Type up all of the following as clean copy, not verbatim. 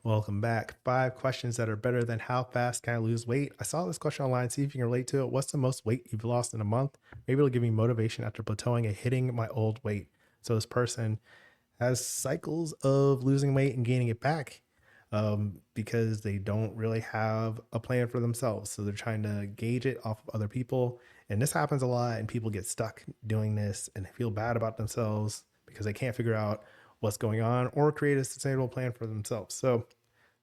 Welcome back. 5 questions that are better than how fast can I lose weight? I saw this question online. See if you can relate to it. What's the most weight you've lost in a month? Maybe it'll give me motivation after plateauing and hitting my old weight. So this person has cycles of losing weight and gaining it back because they don't really have a plan for themselves. So they're trying to gauge it off of other people. And this happens a lot, and people get stuck doing this and they feel bad about themselves because they can't figure out what's going on or create a sustainable plan for themselves. So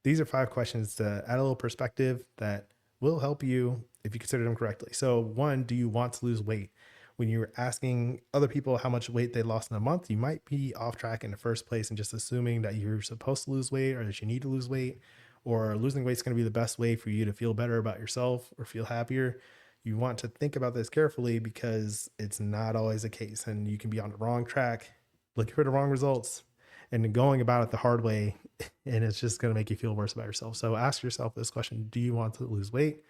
these are 5 questions to add a little perspective that will help you if you consider them correctly. So, one, do you want to lose weight? When you're asking other people how much weight they lost in a month, you might be off track in the first place and just assuming that you're supposed to lose weight or that you need to lose weight, or losing weight is going to be the best way for you to feel better about yourself or feel happier. You want to think about this carefully because it's not always the case, and you can be on the wrong track, looking for the wrong results, and going about it the hard way, and it's just going to make you feel worse about yourself. So ask yourself this question: do you want to lose weight?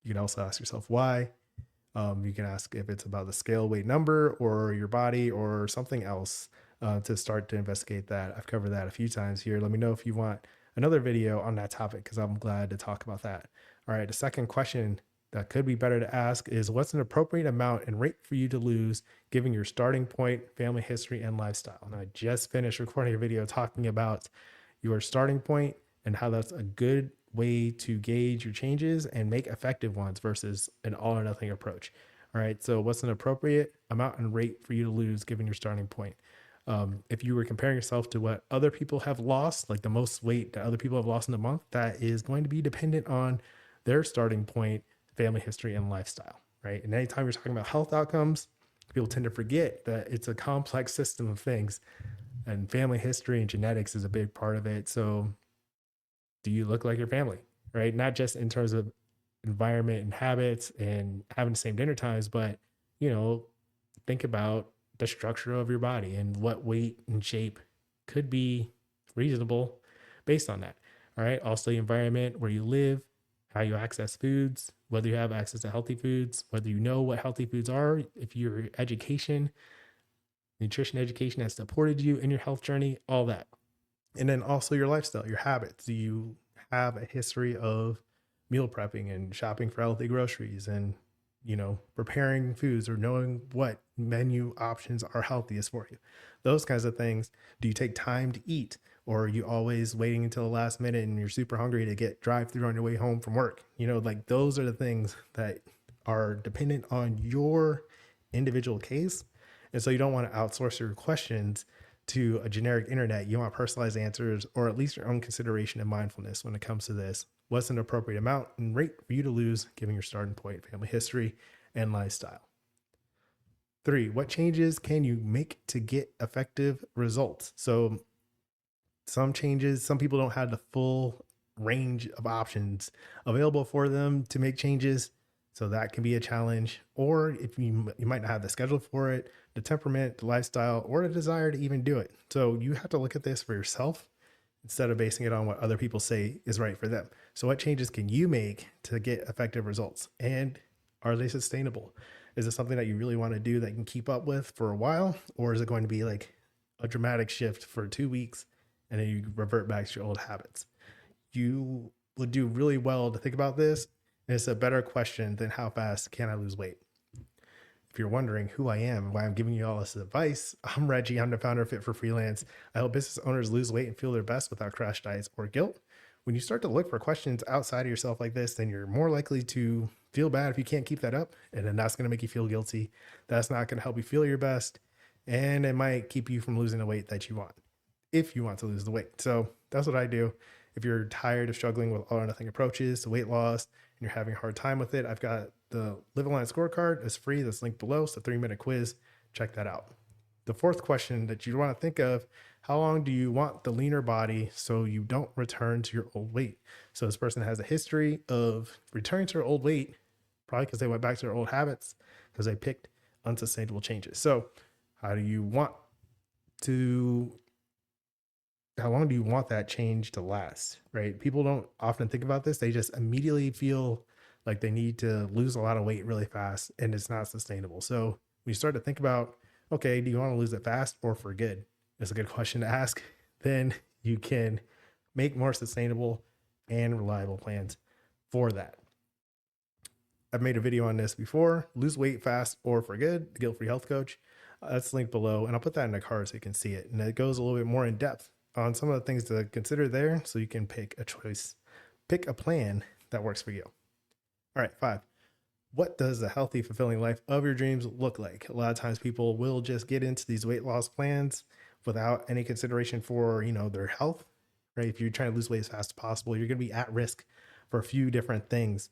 You can also ask yourself why. You can ask if it's about the scale weight number or your body or something else, to start to investigate that. I've covered that a few times here. Let me know if you want another video on that topic because I'm glad to talk about that. All right, the second question that could be better to ask is, what's an appropriate amount and rate for you to lose given your starting point, family history, and lifestyle? And I just finished recording a video talking about your starting point and how that's a good way to gauge your changes and make effective ones versus an all or nothing approach. All right. So, what's an appropriate amount and rate for you to lose given your starting point? If you were comparing yourself to what other people have lost, like the most weight that other people have lost in a month, that is going to be dependent on their starting point, family history, and lifestyle. Right. And anytime you're talking about health outcomes, people tend to forget that it's a complex system of things, and family history and genetics is a big part of it. So, do you look like your family? Right? Not just in terms of environment and habits and having the same dinner times, but you know, think about the structure of your body and what weight and shape could be reasonable based on that. All right. Also, the environment where you live, how you access foods, whether you have access to healthy foods, whether you know what healthy foods are, if your education, nutrition education has supported you in your health journey, all that. And then also your lifestyle, your habits. Do you have a history of meal prepping and shopping for healthy groceries and, preparing foods or knowing what menu options are healthiest for you? Those kinds of things. Do you take time to eat, or are you always waiting until the last minute and you're super hungry to get drive through on your way home from work? Like those are the things that are dependent on your individual case. And so you don't want to outsource your questions to a generic internet. You want personalized answers, or at least your own consideration and mindfulness when it comes to this. What's an appropriate amount and rate for you to lose given your starting point, family history, and lifestyle? 3, what changes can you make to get effective results? So some changes, some people don't have the full range of options available for them to make changes. So that can be a challenge. Or if you might not have the schedule for it, the temperament, the lifestyle, or the desire to even do it. So you have to look at this for yourself instead of basing it on what other people say is right for them. So what changes can you make to get effective results? And are they sustainable? Is it something that you really want to do that you can keep up with for a while? Or is it going to be like a dramatic shift for 2 weeks and then you revert back to your old habits? You would do really well to think about this. And it's a better question than how fast can I lose weight? If you're wondering who I am and why I'm giving you all this advice, I'm Reggie. I'm the founder of Fit for Freelance. I help business owners lose weight and feel their best without crash diets or guilt. When you start to look for questions outside of yourself like this, then you're more likely to feel bad if you can't keep that up. And then that's going to make you feel guilty. That's not going to help you feel your best. And it might keep you from losing the weight that you want, if you want to lose the weight. So that's what I do. If you're tired of struggling with all or nothing approaches to weight loss and you're having a hard time with it, I've got the Live Aligned scorecard. It's free. That's linked below. It's a 3-minute quiz. Check that out. The fourth question that you want to think of: how long do you want the leaner body so you don't return to your old weight? So this person has a history of returning to their old weight, probably because they went back to their old habits because they picked unsustainable changes. So how do you want to how long do you want that change to last, right? People don't often think about this. They just immediately feel like they need to lose a lot of weight really fast and it's not sustainable. So when you start to think about, okay, do you want to lose it fast or for good? It's a good question to ask. Then you can make more sustainable and reliable plans for that. I've made a video on this before: lose weight fast or for good, the guilt-free health coach. That's linked below, and I'll put that in the card so you can see it. And it goes a little bit more in depth on some of the things to consider there, so you can pick a plan that works for you. All right, 5. What does the healthy, fulfilling life of your dreams look like? A lot of times people will just get into these weight loss plans without any consideration for, their health, right? If you're trying to lose weight as fast as possible, you're going to be at risk for a few different things,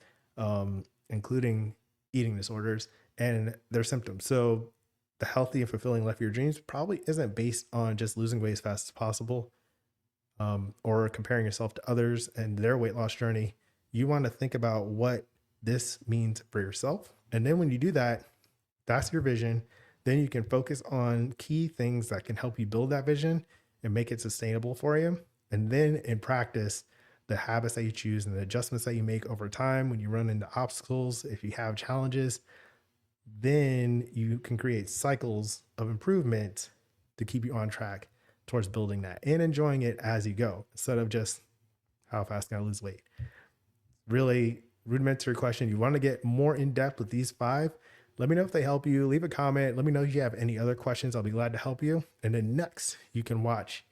including eating disorders and their symptoms. So the healthy and fulfilling life of your dreams probably isn't based on just losing weight as fast as possible, or comparing yourself to others and their weight loss journey. You want to think about what this means for yourself. And then when you do that, that's your vision. Then you can focus on key things that can help you build that vision and make it sustainable for you. And then in practice, the habits that you choose and the adjustments that you make over time when you run into obstacles, if you have challenges, then you can create cycles of improvement to keep you on track towards building that and enjoying it as you go, instead of just how fast can I lose weight. Really rudimentary question. You want to get more in depth with these 5? Let me know if they help you. Leave a comment. Let me know if you have any other questions. I'll be glad to help you. And then next, you can watch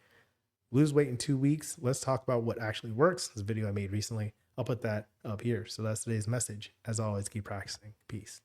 Lose Weight in 2 Weeks. Let's talk about what actually works. This video I made recently. I'll put that up here. So that's today's message. As always, keep practicing. Peace.